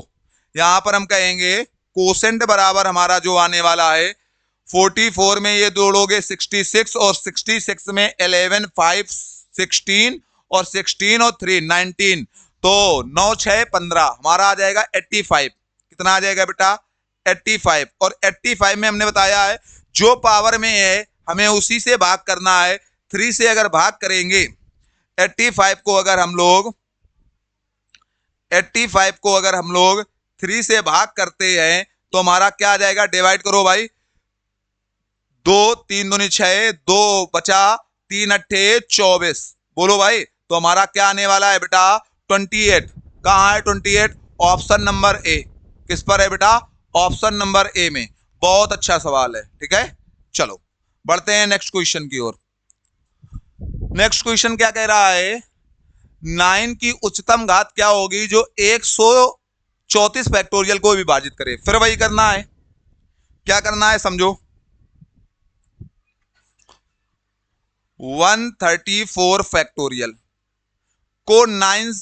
यहां पर हम कहेंगे कोसेंट बराबर हमारा जो आने वाला है 44 में ये जोड़ोगे 66 और 66 में 11 5 16 और 16 और 3 19, तो 9 6 15 हमारा आ जाएगा 85। कितना आ जाएगा बेटा 85। और 85 में हमने बताया है जो पावर में है हमें उसी से भाग करना है। 3 से अगर भाग करेंगे 85 को, अगर हम लोग 85 को अगर हम लोग 3 से भाग करते हैं तो हमारा क्या आ जाएगा, डिवाइड करो भाई, 2 3 दूनी 6, 2 बचा 3 अट्ठे 24। बोलो भाई, तो हमारा क्या आने वाला है बेटा 28। कहाँ है 28? Option number A. किस पर है बेटा? ऑप्शन नंबर ए में। बहुत अच्छा सवाल है, ठीक है। चलो बढ़ते हैं नेक्स्ट क्वेश्चन की ओर। नेक्स्ट क्वेश्चन क्या कह रहा है, 9 की उच्चतम घात क्या होगी जो 134 फैक्टोरियल को विभाजित करे। फिर वही करना है, क्या करना है समझो। 134 फैक्टोरियल को 9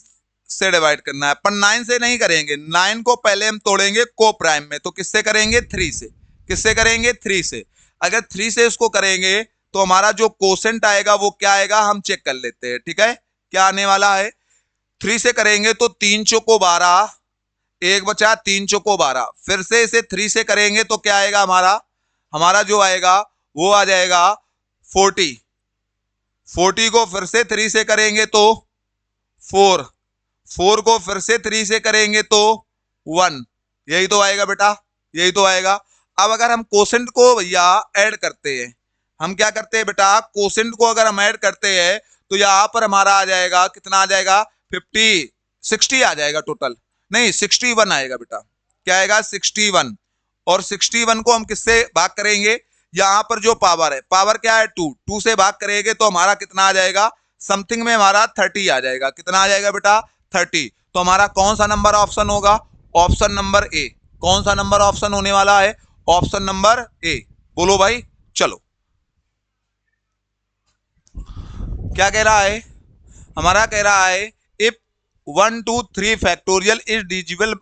से डिवाइड करना है, पर 9 से नहीं करेंगे। 9 को पहले हम तोड़ेंगे को प्राइम में, तो किससे करेंगे 3 से। किससे करेंगे 3 से। अगर 3 से इसको करेंगे तो हमारा जो कोसेंट आएगा वो क्या आएगा, हम चेक कर लेते हैं, ठीक है। क्या आने वाला है, 3 से करेंगे तो 3 चौको 12, 1 बचा 3 चौको 12, फिर से इसे 3 से करेंगे तो क्या आएगा हमारा, हमारा जो आएगा वो आ जाएगा 40। 40 को फिर से 3 से करेंगे तो 4, 4 को फिर से 3 से करेंगे तो 1। यही तो आएगा बेटा, यही तो आएगा। अब अगर हम कोसेंट को भैया ऐड करते हैं, हम क्या करते हैं बेटा, कोसेंट को अगर हम ऐड करते हैं तो यहां पर हमारा आ जाएगा, कितना आ जाएगा 50 60 आ जाएगा टोटल, नहीं 61 आएगा बेटा। क्या आएगा 61। और 61 को हम किससे भाग करेंगे, यहां पर जो पावर है, पावर क्या है 2, 2 से भाग करेंगे तो हमारा कितना आ जाएगा, समथिंग में हमारा 30 आ जाएगा। कितना आ जाएगा बेटा 30। तो हमारा कौन सा नंबर ऑप्शन होगा, ऑप्शन नंबर ए। कौन सा नंबर ऑप्शन होने वाला है, ऑप्शन नंबर ए। बोलो भाई, चलो क्या कह रहा है, हमारा कह रहा है if 1 2 3 factorial is divisible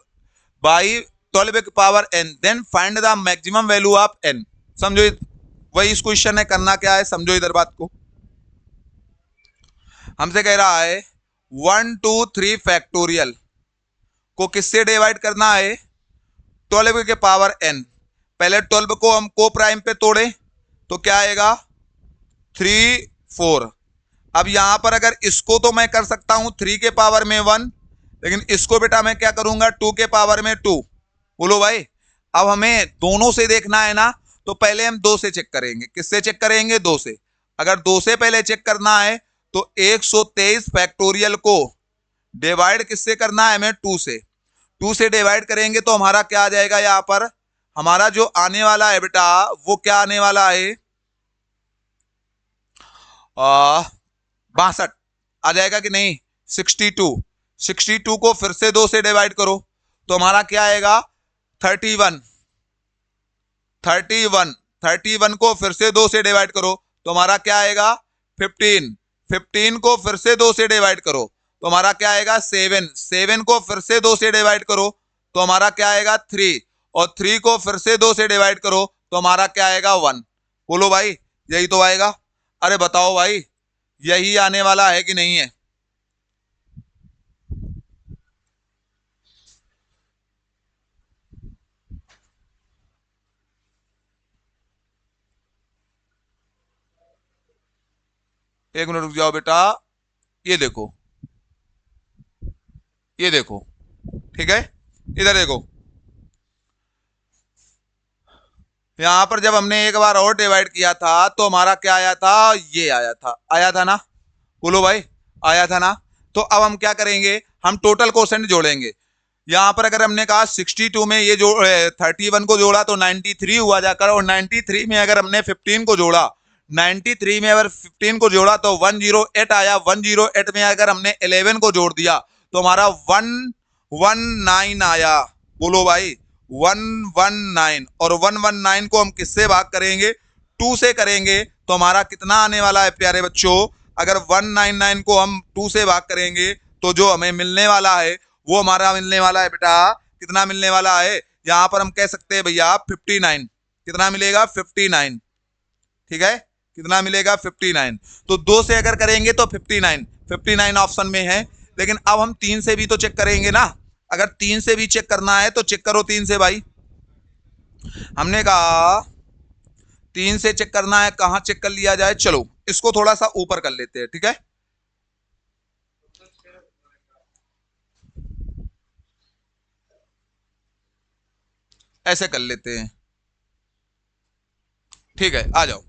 by 12 की power n then find the maximum value of n। समझो वही इस क्वेश्चन है, करना क्या है समझो इधर बात को। हमसे कह रहा है 1 2 3 फैक्टोरियल को किससे डिवाइड करना है, 12 के पावर n। पहले 12 को हम को प्राइम पे तोड़े तो क्या आएगा 3 4। अब यहां पर अगर इसको तो मैं कर सकता हूं 3 के पावर में 1, लेकिन इसको बेटा मैं क्या करूंगा 2 के पावर में 2। बोलो भाई, अब हमें दोनों से देखना है ना, तो पहले हम 2 से चेक करेंगे। किससे चेक करेंगे 2 से। अगर 2 से पहले चेक करना है तो 123 फैक्टोरियल को डिवाइड किससे करना है हमें 2 से। 2 से डिवाइड करेंगे तो हमारा क्या आ जाएगा, यहां पर हमारा जो आने वाला है बेटा वो क्या आने वाला है 62 आ जाएगा कि नहीं 62। 62 को फिर से 2 से डिवाइड करो तो हमारा क्या आएगा 31। 31 31 को फिर से 2 से डिवाइड करो तो हमारा क्या आएगा 15। 15 को फिर से 2 से डिवाइड करो तो हमारा क्या आएगा 7। 7 को फिर से 2 से डिवाइड करो तो हमारा क्या आएगा 3। और 3 को फिर से 2 से डिवाइड करो तो हमारा क्या आएगा 1। बोलो भाई, यही तो आएगा। अरे बताओ भाई, यही आने वाला है कि नहीं है। एक मिनट रुक जाओ बेटा, ये देखो, ये देखो, ठीक है, इधर देखो, यहां पर जब हमने एक बार और डिवाइड किया था तो हमारा क्या आया था, ये आया था ना, बोलो भाई, आया था ना। तो अब हम क्या करेंगे, हम टोटल कोसेंट जोड़ेंगे। यहां पर अगर हमने कहा 62 में ये जो 31 को जोड़ा तो 93 हुआ जाकर, और 93 में अगर हमने 15 को जोड़ा, 93 में अगर 15 को जोड़ा तो 108 आया। 108 में अगर हमने 11 को जोड़ दिया तो हमारा 119 आया। बोलो भाई, 119। और 119 को हम किससे भाग करेंगे, 2 से करेंगे तो हमारा कितना आने वाला है प्यारे बच्चों, अगर 199 को हम 2 से भाग करेंगे तो जो हमें मिलने वाला है वो हमारा मिलने वाला है बेटा, कितना मिलने वाला है, यहां पर हम कह सकते हैं भैया 59। कितना मिलेगा, 59, ठीक है, कितना मिलेगा, 59। तो 2 से अगर करेंगे तो 59, 59 ऑप्शन में है। लेकिन अब हम 3 से भी तो चेक करेंगे ना, अगर 3 से भी चेक करना है तो चेक करो 3 से भाई। हमने कहा 3 से चेक करना है, कहां चेक कर लिया जाए, चलो इसको थोड़ा सा ऊपर कर लेते हैं, ठीक है, ऐसे कर लेते हैं, ठीक है, आ जाओ।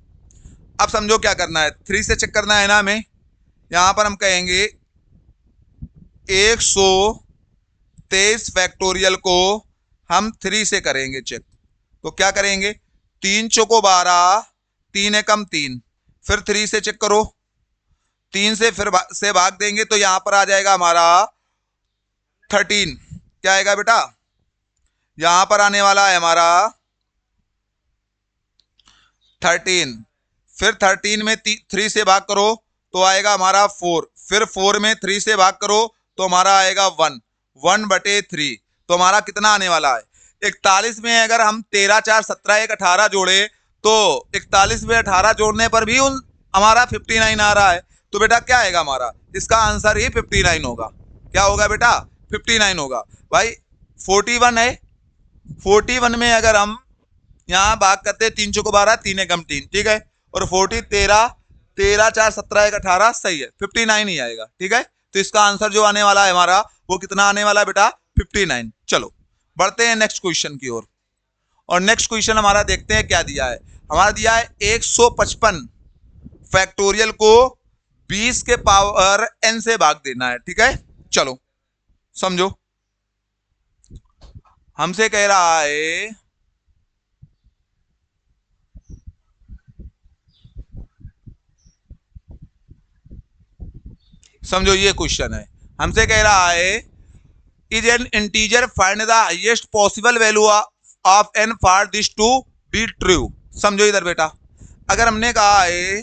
अब समझो क्या करना है, 3 से चेक करना है ना हमें। यहां पर हम कहेंगे 123 फैक्टोरियल को हम 3 से करेंगे चेक। तो क्या करेंगे, 3 चौको 12, 3 एकम 3, फिर 3 से चेक करो, 3 से फिर से भाग देंगे तो यहां पर आ जाएगा हमारा 13। क्या आएगा बेटा, यहां पर आने वाला है हमारा 13। फिर 13 में 3 से भाग करो तो आएगा हमारा 4, फिर 4 में 3 से भाग करो तो हमारा आएगा 1, 1/3। तो हमारा कितना आने वाला है, 41 में अगर हम 13 4 17 1 18 जोड़े तो 41 में 18 जोड़ने पर भी हमारा 59 आ रहा है। तो बेटा क्या आएगा हमारा, इसका आंसर ही 59 होगा। क्या होगा बेटा, 59 होगा भाई। 41 है, 41 में अगर हम यहाँ भाग करते हैं 3 चौको 12, 3 एकम 3, ठीक है, और 40 13, 13 4 17 1 18, सही है, 59 ही आएगा, ठीक है। तो इसका आंसर जो आने वाला है हमारा वो कितना आने वाला है बेटा, 59। चलो बढ़ते हैं नेक्स्ट क्वेश्चन की ओर। और नेक्स्ट क्वेश्चन हमारा देखते हैं क्या दिया है। हमारा दिया है 155 फैक्टोरियल को 20 के पावर n से भाग देना है, ठीक है। चलो समझो, हमसे कह रहा है समझो, ये क्वेश्चन है, हमसे कह रहा है is n integer find the highest possible value of n for this to be true. समझो इधर बेटा, अगर हमने कहा है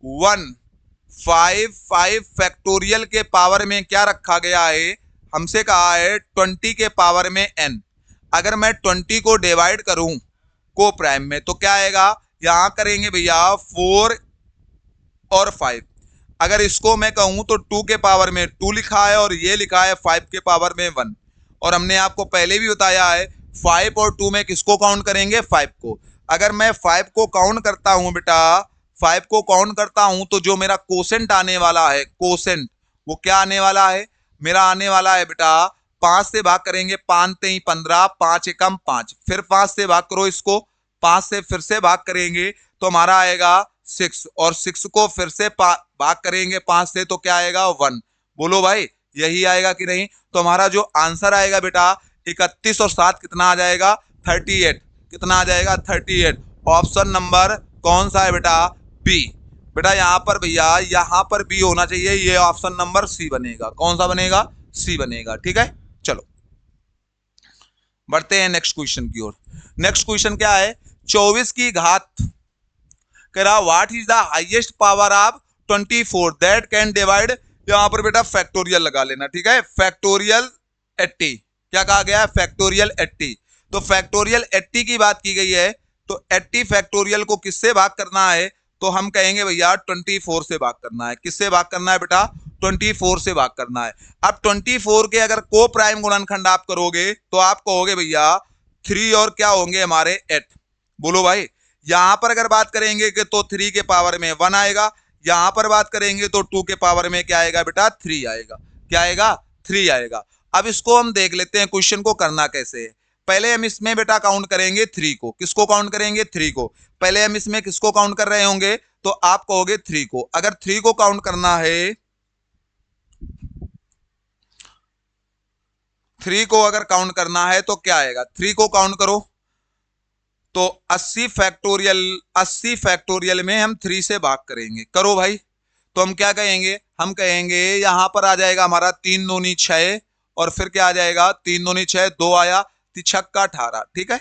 155 फैक्टोरियल के पावर में क्या रखा गया है, हमसे कहा है 20 के पावर में n। अगर मैं 20 को डिवाइड करूं को प्राइम में तो क्या आएगा, यहां करेंगे भैया 4 और 5। अगर इसको मैं कहूं तो 2 के पावर में 2 लिखा है और ये लिखा है 5 के पावर में 1। और हमने आपको पहले भी बताया है 5 और 2 में किसको काउंट करेंगे, 5 को। अगर मैं 5 को काउंट करता हूं बेटा, 5 को काउंट करता हूं तो जो मेरा कोसेंट आने वाला है, कोसेंट वो क्या आने वाला है, मेरा आने वाला है बेटा 5 से भाग करेंगे, 5 3 15, 5 एकम 5, फिर 5 से भाग करो इसको, 5 से फिर से भाग करेंगे तो हमारा आएगा 6, और 6 को फिर से भाग करेंगे 5 से तो क्या आएगा 1। बोलो भाई यही आएगा कि नहीं। तो हमारा जो आंसर आएगा बेटा 31 और 7 कितना आ जाएगा, 38। कितना आ जाएगा, 38। ऑप्शन नंबर कौन सा है बेटा, बी। बेटा यहाँ पर भैया, यहाँ पर बी होना चाहिए, ये ऑप्शन नंबर सी बनेगा। कौन सा बनेगा, सी बनेगा, ठीक है। चलो बढ़ते हैं नेक्स्ट क्वेश्चन की ओर। नेक्स्ट क्वेश्चन क्या है, 24 की घात कह रहा what is the highest power of 24 that can divide. यहां पर बेटा फैक्टोरियल लगा लेना, ठीक है, फैक्टोरियल 80। क्या कहा गया है, फैक्टोरियल 80। तो फैक्टोरियल 80 की बात की गई है, तो 80 फैक्टोरियल को किससे भाग करना है, तो हम कहेंगे भैया 24 से भाग करना है। किससे भाग करना है बेटा, 24 से भाग करना है। अब 24 के अगर को प्राइम गुणनखंड आप करोगे तो आप कहोगे भैया 3 और क्या होंगे हमारे 8। बोलो भाई, यहां पर अगर बात करेंगे कि तो 3 के पावर में 1 आएगा, यहां पर बात करेंगे तो 2 के पावर में क्या आएगा बेटा 3 आएगा। क्या आएगा 3 आएगा। अब इसको हम देख लेते हैं क्वेश्चन को करना कैसे है। पहले हम इसमें बेटा काउंट करेंगे 3 को। किसको काउंट करेंगे 3 को। पहले हम इसमें किसको काउंट कर रहे होंगे तो आप कहोगे 3 को। अगर 3 को काउंट करना है, 3 को अगर काउंट करना है तो क्या आएगा 3 को काउंट करो तो 80 फैक्टोरियल में हम 3 से भाग करेंगे। करो भाई। तो हम क्या कहेंगे, हम कहेंगे यहां पर आ जाएगा हमारा 3 दूनी 6 और फिर क्या आ जाएगा 3 दूनी 6, 2 आया, 6 का 18, ठीक है।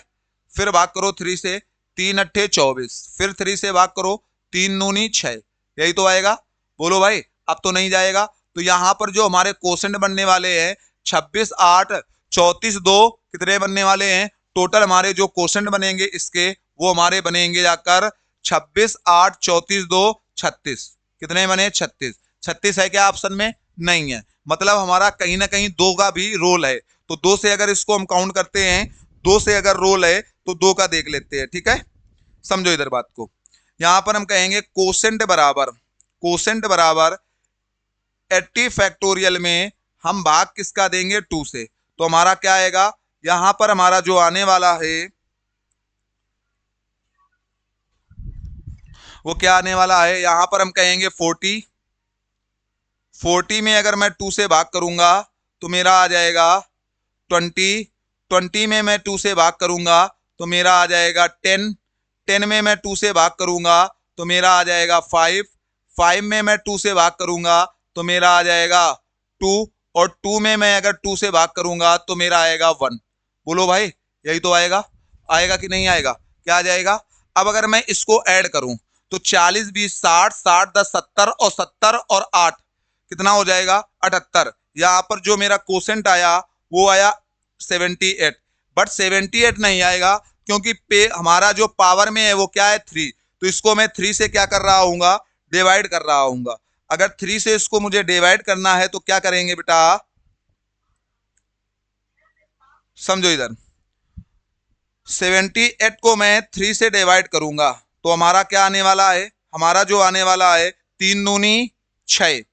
फिर भाग करो 3 से, 3 अट्ठे 24, फिर 3 से भाग करो, 3 दूनी 6, यही तो आएगा। बोलो भाई, अब तो नहीं जाएगा। तो यहां पर जो हमारे क्वोशेंट बनने वाले हैं 26 8 34 2 कितने बनने वाले हैं टोटल हमारे जो क्वोशेंट बनेंगे इसके वो हमारे बनेंगे जाकर 26 8 34 2 36। कितने बने 36। 36 है क्या ऑप्शन में? नहीं है। मतलब हमारा कहीं ना कहीं 2 का भी रोल है। तो 2 से अगर इसको हम काउंट करते हैं, 2 से अगर रोल है तो 2 का देख लेते हैं, ठीक है। समझो इधर बात को। यहां पर हम कहेंगे क्वोशेंट बराबर 80 फैक्टोरियल में हम भाग किसका देंगे 2 से। तो हमारा क्या आएगा, यहां पर हमारा जो आने वाला है वो क्या आने वाला है, यहां पर हम कहेंगे 40 में अगर मैं 2 से भाग करूंगा तो मेरा आ जाएगा 20 में मैं 2 से भाग करूंगा तो मेरा आ जाएगा 10 में मैं 2 से भाग करूंगा तो मेरा आ जाएगा 5 में मैं 2 से भाग करूंगा तो मेरा आ जाएगा 2 और 2 में मैं अगर 2 से भाग करूंगा तो मेरा आएगा 1। बोलो भाई, यही तो आएगा। आएगा कि नहीं आएगा? क्या आ जाएगा? अब अगर मैं इसको ऐड करूं तो 40 20 60 60 10 70 और 70 और 8 कितना हो जाएगा 78। यहां पर जो मेरा क्वोशेंट आया वो आया 78, बट 78 नहीं आएगा क्योंकि पे हमारा जो पावर में है वो क्या है 3। तो इसको मैं 3 से क्या कर रहा हूंगा, डिवाइड कर रहा हूंगा। अगर 3 से इसको मुझे डिवाइड करना है तो क्या करेंगे बेटा, समझो इधर। 78 को मैं 3 से डिवाइड करूंगा तो हमारा क्या आने वाला है, हमारा जो आने वाला है 3 दूनी 6,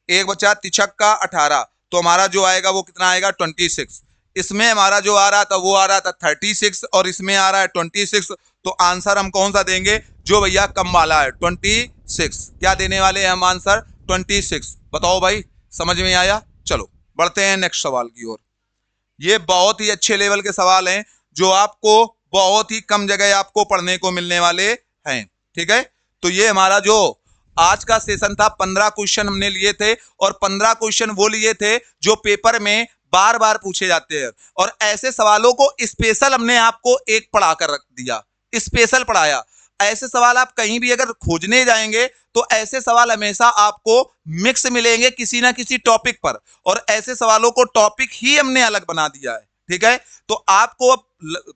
1 बचा 6 का 18, तो हमारा जो आएगा वो कितना आएगा 26। इसमें हमारा जो आ रहा था वो आ रहा था 36 और इसमें आ रहा है 26। तो आंसर हम कौन सा देंगे, जो भैया कम वाला है 26। क्या देने वाले हैं हम आंसर 26। बताओ भाई, समझ में आया? चलो बढ़ते हैं नेक्स्ट सवाल की ओर। ये बहुत ही अच्छे लेवल के सवाल हैं जो आपको बहुत ही कम जगह आपको पढ़ने को मिलने वाले हैं, ठीक है। तो ये हमारा जो आज का सेशन था 15 क्वेश्चन हमने लिए थे और 15 क्वेश्चन वो लिए थे जो पेपर में बार बार पूछे जाते हैं और ऐसे सवालों को स्पेशल हमने आपको एक पढ़ा कर रख दिया, स्पेशल पढ़ाया। ऐसे सवाल आप कहीं भी अगर खोजने जाएंगे तो ऐसे सवाल हमेशा आपको मिक्स मिलेंगे किसी ना किसी टॉपिक पर और ऐसे सवालों को टॉपिक ही हमने अलग बना दिया है, ठीक है। तो आपको अब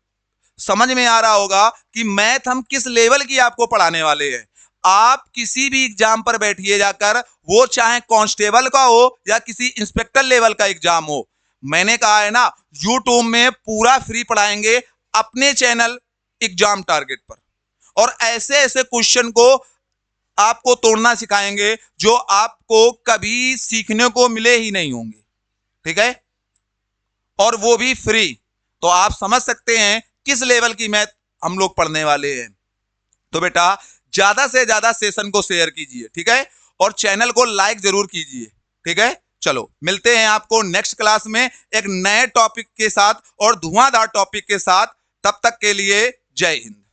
समझ में आ रहा होगा कि मैथ हम किस लेवल की आपको पढ़ाने वाले हैं। आप किसी भी एग्जाम पर बैठिए जाकर, वो चाहे कांस्टेबल का हो या किसी इंस्पेक्टर लेवल का एग्जाम हो, मैंने कहा है ना यूट्यूब में पूरा फ्री पढ़ाएंगे अपने चैनल एग्जाम टारगेट पर और ऐसे ऐसे क्वेश्चन को आपको तोड़ना सिखाएंगे जो आपको कभी सीखने को मिले ही नहीं होंगे, ठीक है, और वो भी फ्री। तो आप समझ सकते हैं किस लेवल की मैथ हम लोग पढ़ने वाले हैं। तो बेटा ज्यादा से ज्यादा सेशन को शेयर कीजिए, ठीक है, और चैनल को लाइक जरूर कीजिए, ठीक है। चलो मिलते हैं आपको नेक्स्ट क्लास में एक नए टॉपिक के साथ और धुआंधार टॉपिक के साथ। तब तक के लिए जय हिंद।